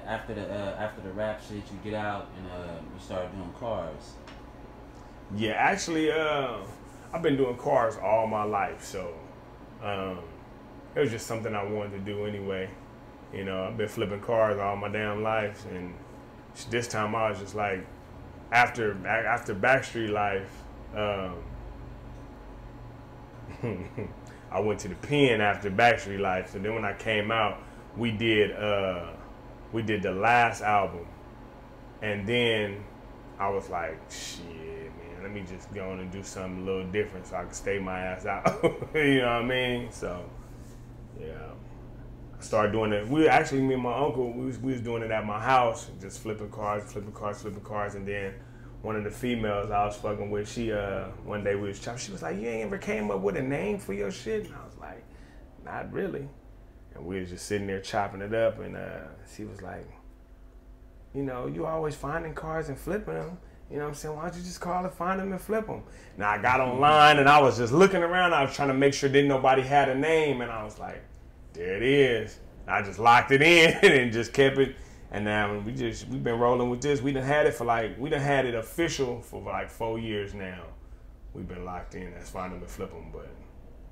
After the rap shit, you get out and you start doing cars. Yeah, actually, I've been doing cars all my life, so it was just something I wanted to do anyway. You know, I've been flipping cars all my damn life, and this time I was just like, after Backstreet Life, I went to the pen after Backstreet Life. So then when I came out, we did the last album, and then I was like, shit, man, let me just go on and do something a little different so I can stay my ass out. You know what I mean? So, yeah, I started doing it. Me and my uncle, we was doing it at my house, just flipping cars, and then one of the females I was fucking with, she one day we was chopping, she was like, you ain't ever came up with a name for your shit? And I was like, not really. And we was just sitting there chopping it up, and she was like, you know, you always finding cars and flipping them. You know what I'm saying? Why don't you just call it Find Them and Flip Them? Now I got online and I was just looking around. I was trying to make sure didn't nobody had a name, and I was like, there it is. I just locked it in and just kept it. And now we've been rolling with this. We done had it official for like 4 years now. We've been locked in as Find Them and Flip Them, but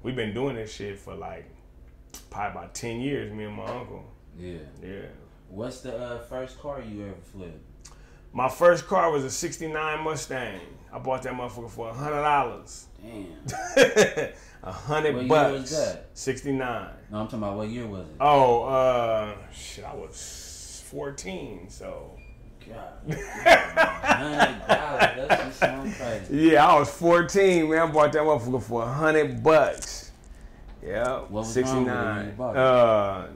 we've been doing this shit for like probably about 10 years, me and my uncle. Yeah. Yeah. What's the first car you ever flipped? My first car was a '69 Mustang. I bought that motherfucker for $100. Damn. $100 What year was that? '69. No, I'm talking about what year was it? Oh, shit, I was 14, so. God. $100. That just sounds crazy. Yeah, I was 14, man. I bought that motherfucker for $100. Yeah, What was 69. wrong with it when you bought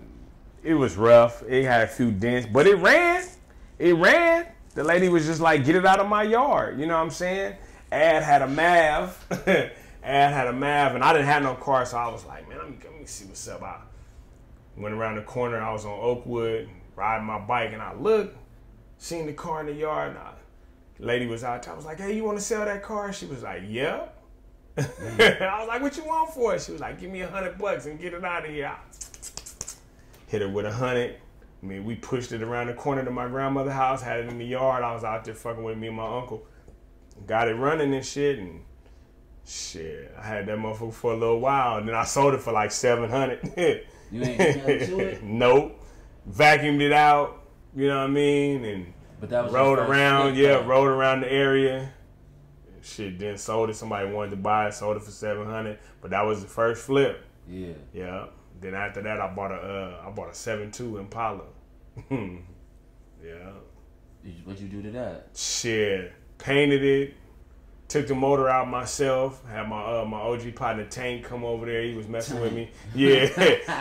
it was rough. It had a few dents, but it ran. It ran. The lady was just like, get it out of my yard. You know what I'm saying? Ad had a Mav. And I didn't have no car, so I was like, man, let me see what's up. I went around the corner. I was on Oakwood, riding my bike, and I looked, seen the car in the yard. And the lady was out there. I was like, hey, you want to sell that car? She was like, yeah. I was like, what you want for it? She was like, give me $100 and get it out of here. I hit her with 100. I mean, we pushed it around the corner to my grandmother's house, had it in the yard. I was out there fucking with me and my uncle. Got it running and shit, and shit, I had that motherfucker for a little while, and then I sold it for like $700. You ain't to it? Nope. Vacuumed it out, you know what I mean? And but that was rode around, rode around the area. Shit, then sold it. Somebody wanted to buy it, sold it for $700. But that was the first flip. Yeah. Yeah. Then after that, I bought a 7.2 Impala. Yeah. What'd you do to that? Shit, painted it. Took the motor out myself. Had my OG partner Tank come over there. He was messing with me. Yeah,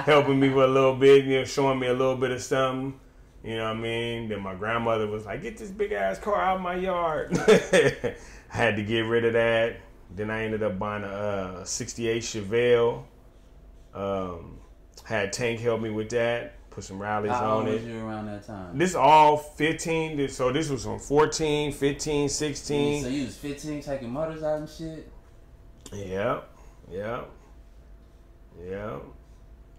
helping me with a little bit. You know, showing me a little bit of something. You know what I mean? Then my grandmother was like, "Get this big ass car out of my yard." I had to get rid of that. Then I ended up buying a '68 Chevelle. Had Tank help me with that. Put some rallies on it. How old was you around that time? This all 15. So this was from 14, 15, 16. So you was 15 taking motors out and shit? Yeah.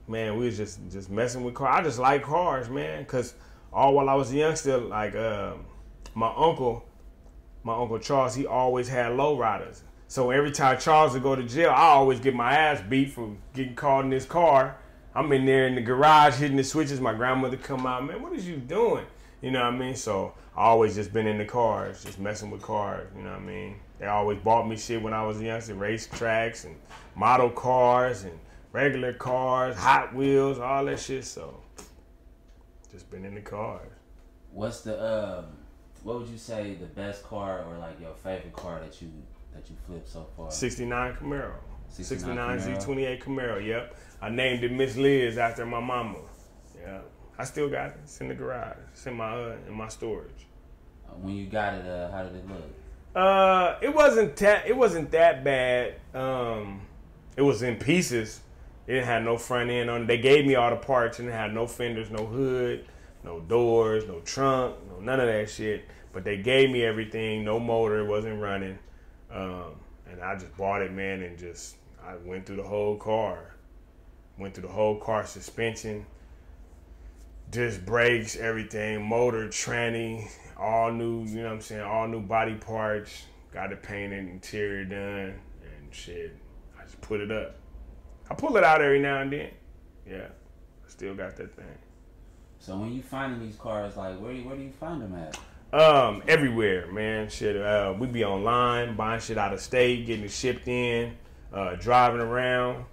Man, we was just messing with cars. I just like cars, man. Cause all while I was a youngster, like my uncle Charles, he always had lowriders. So every time Charles would go to jail, I always get my ass beat for getting caught in this car. I'm in there in the garage hitting the switches. My grandmother come out, man, what is you doing? You know what I mean? So I always just been in the cars, just messing with cars. You know what I mean? They always bought me shit when I was a youngster, race tracks and model cars and regular cars, Hot Wheels, all that shit. So just been in the cars. What's the what would you say the best car or like your favorite car that you flipped so far? 69 Camaro. 69 Camaro. Z28 Camaro, yep. I named it Miss Liz after my mama. Yeah. I still got it. It's in the garage. It's in my storage. When you got it, how did it look? It wasn't that bad. It was in pieces. It didn't have no front end on it. They gave me all the parts and it had no fenders, no hood, no doors, no trunk, none of that shit. But they gave me everything, no motor, it wasn't running. And I just bought it, man, and I went through the whole car. Went through the whole car, suspension, Disc brakes, everything, motor, tranny, all new, you know what I'm saying, all new body parts, got it painted, interior done, and shit, I just put it up. I pull it out every now and then. Yeah, I still got that thing. So when you finding these cars, like, where do you find them at? Everywhere, man. Shit, we be online, buying shit out of state, getting it shipped in, driving around,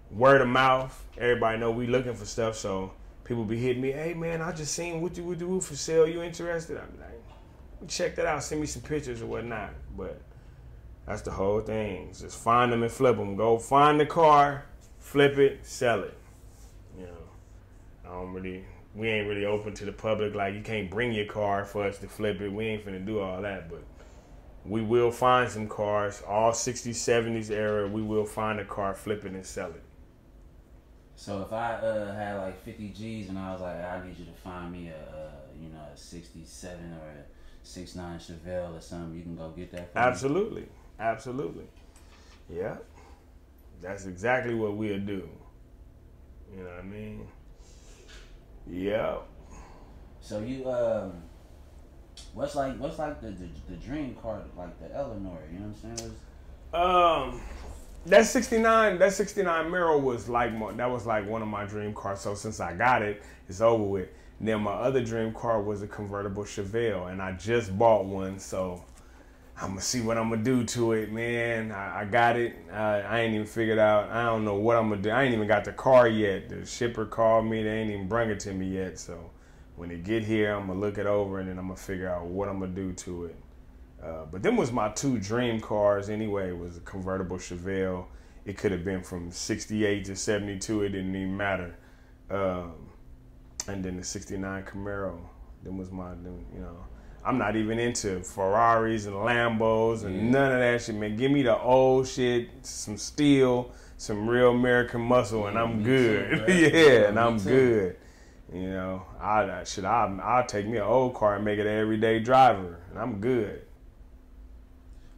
word of mouth. Everybody know we looking for stuff, so people be hitting me, hey man, I just seen what you would do for sale. You interested? I'm like, check that out. Send me some pictures or whatnot. But that's the whole thing. Just find them and flip them. Go find the car, flip it, sell it. You know, we ain't really open to the public. Like, you can't bring your car for us to flip it. We ain't finna do all that. But we will find some cars, all 60s, 70s era. We will find a car, flip it, and sell it. So if I had like 50 G's and I was like, I need you to find me a 67 or a 69 Chevelle or something, you can go get that for Absolutely. Me? Absolutely. Yeah. That's exactly what we'll do. You know what I mean? Yeah. So you what's like the dream car, like the Eleanor, you know what I'm saying? That 69 Mero was like one of my dream cars. So since I got it, it's over with. And then my other dream car was a convertible Chevelle, and I just bought one. So I'm gonna see what I'm gonna do to it, man. I got it. I ain't even figured out. I don't know what I'm gonna do. I ain't even got the car yet. The shipper called me. They ain't even bring it to me yet. So when it get here, I'm gonna look it over, and then I'm gonna figure out what I'm gonna do to it. But them was my two dream cars anyway. It was a convertible Chevelle. It could have been from 68 to 72. It didn't even matter. And then the 69 Camaro. Them was you know. I'm not even into Ferraris and Lambos and none of that shit, man. Give me the old shit, some steel, some real American muscle, and I'm good. Too, and I'm good. You know, I'll take me an old car and make it an everyday driver, and I'm good.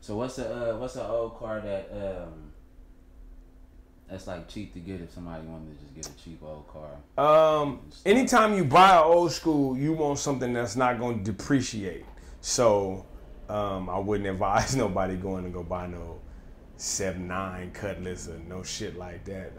So what's the old car that's like cheap to get if somebody wanted to just get a cheap old car? Anytime you buy an old school, you want something that's not going to depreciate. So I wouldn't advise nobody going to go buy no 7.9 Cutlass or no shit like that.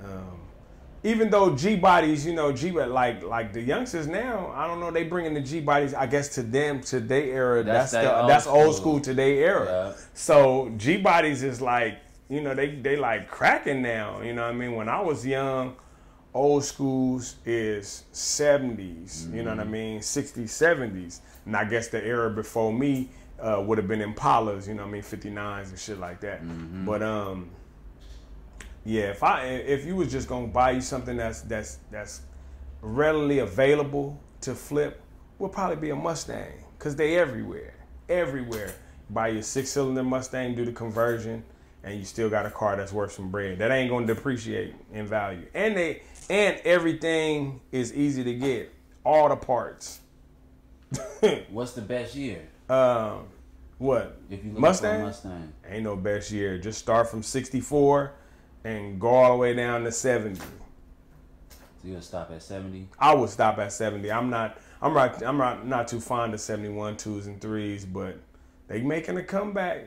Even though G bodies, you know, like the youngsters now, I don't know, they bringing the G bodies, I guess, to them, to their era. That's old school to their era. Yeah. So G bodies is like, you know, they like cracking now. You know what I mean? When I was young, old schools is 70s. You know what I mean? 60s, 70s. And I guess the era before me would have been Impalas. You know what I mean? 59s and shit like that. But yeah, if you was just gonna buy you something that's readily available to flip, would probably be a Mustang, cause they everywhere. Buy your 6-cylinder Mustang, do the conversion, and you still got a car that's worth some bread. That ain't gonna depreciate in value, and everything is easy to get, all the parts. What's the best year? What? If you look Mustang? for a Mustang, ain't no best year. Just start from 64. And go all the way down to 70. So you'll stop at 70? I would stop at 70. I'm not too fond of 71 2s and 3s, but they making a comeback.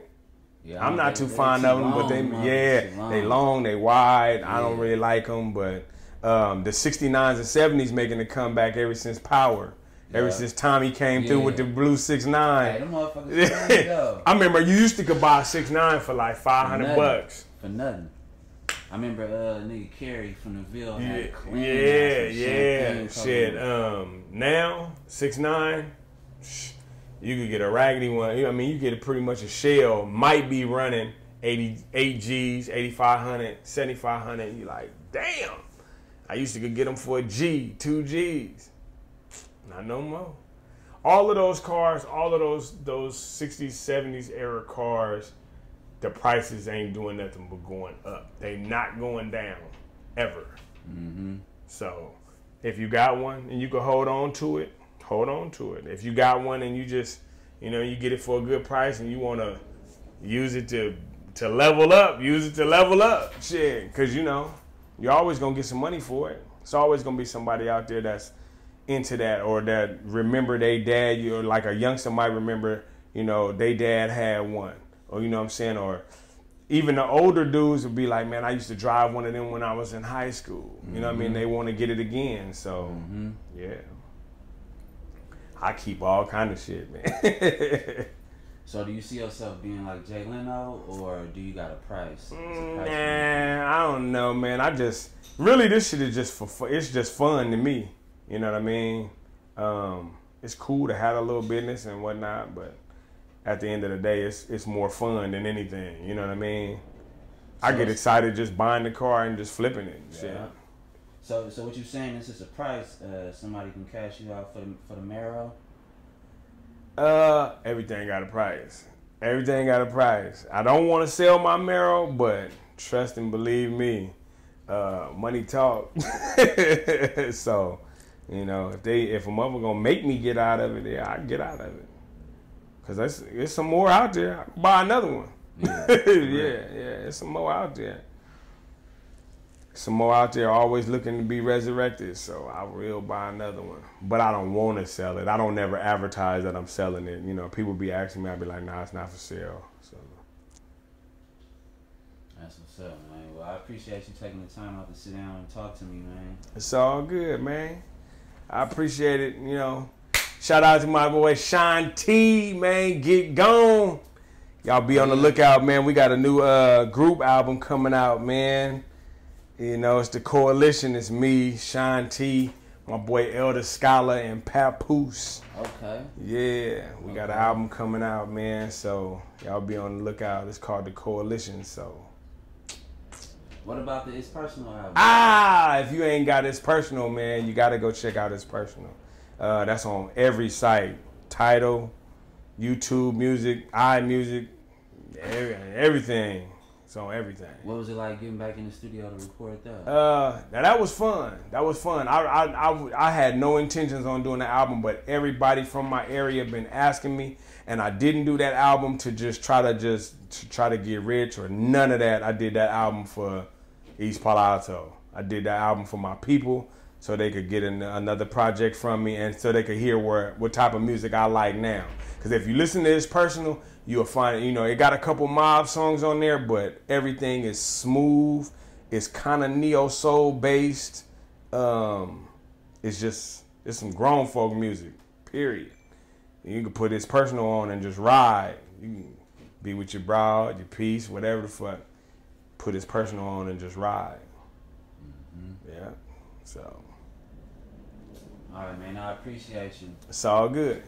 Yeah, I'm not too fond of them, but they long, they wide. Yeah. I don't really like them, but the 69s and 70s making a comeback ever since Power. Yeah. Ever since Tommy came through with the blue 6.9. Hey, them motherfuckers go. I remember you used to could buy a 6.9 for like $500. For nothing. I remember nigga Kerry from the Ville had clean. Shit. Now 6.9, you could get a raggedy one. I mean, you get pretty much a shell. Might be running 88 G's, 8,500, 7,500. You like, damn. I used to get them for a G, 2 G's. Not no more. All of those cars, all of those 60s, 70s era cars, the prices ain't doing nothing but going up. They not going down, ever. So if you got one and you can hold on to it, hold on to it. If you got one and you just, you know, you get it for a good price and you want to use it to level up, use it to level up. Shit, because, you know, you're always going to get some money for it. It's always going to be somebody out there that's into that, or that remember they dad, or like a youngster might remember, you know, they dad had one, or you know what I'm saying, or even the older dudes would be like, man, I used to drive one of them when I was in high school. You know what I mean? They want to get it again. So, yeah. I keep all kind of shit, man. So do you see yourself being like Jay Leno, or do you got a price? Nah, I don't know, man. I just, really, this shit is just for fun. It's just fun to me. You know what I mean? It's cool to have a little business and whatnot, but at the end of the day, it's more fun than anything. You know what I mean? So I get excited just buying the car and just flipping it. Yeah. Shit. So what you saying is it's a price somebody can cash you out for the Mero? Everything got a price. Everything got a price. I don't want to sell my Mero, but trust and believe me, money talk. So, you know, if a mother gonna make me get out of it, yeah, I get out of it. Cause there's some more out there. I can buy another one. Yeah, there's some more out there. Some more out there always looking to be resurrected, so I will buy another one. But I don't want to sell it. I don't never advertise that I'm selling it. You know, people be asking me, I'd be like, nah, it's not for sale. So that's what's up, man. Well, I appreciate you taking the time out to sit down and talk to me, man. It's all good, man. I appreciate it, you know. Shout out to my boy Sean T, man. Get gone. Y'all be on the lookout, man. We got a new group album coming out, man. You know, it's the Coalition. It's me, Sean T, my boy Elder Scholar, and Papoose. Okay. Yeah, we got an album coming out, man. So y'all be on the lookout. It's called the Coalition. So. What about the It's Personal album? If you ain't got It's Personal, man, you got to go check out It's Personal. That's on every site. Tidal, YouTube Music, iMusic, everything. It's on everything. What was it like getting back in the studio to record that? Now that was fun. That was fun. I had no intentions on doing the album, but everybody from my area been asking me, and I didn't do that album to try to get rich or none of that. I did that album for East Palo Alto. I did that album for my people, so they could get another project from me, and so they could hear what type of music I like now. Because if you listen to It's Personal, you'll find, you know, it got a couple mob songs on there, but everything is smooth. It's kind of neo-soul based. It's some grown folk music, period. You can put It's Personal on and just ride. You can be with your broad, your piece, whatever the fuck. Put It's Personal on and just ride. Yeah, so. All right, man. I appreciate you. It's all good.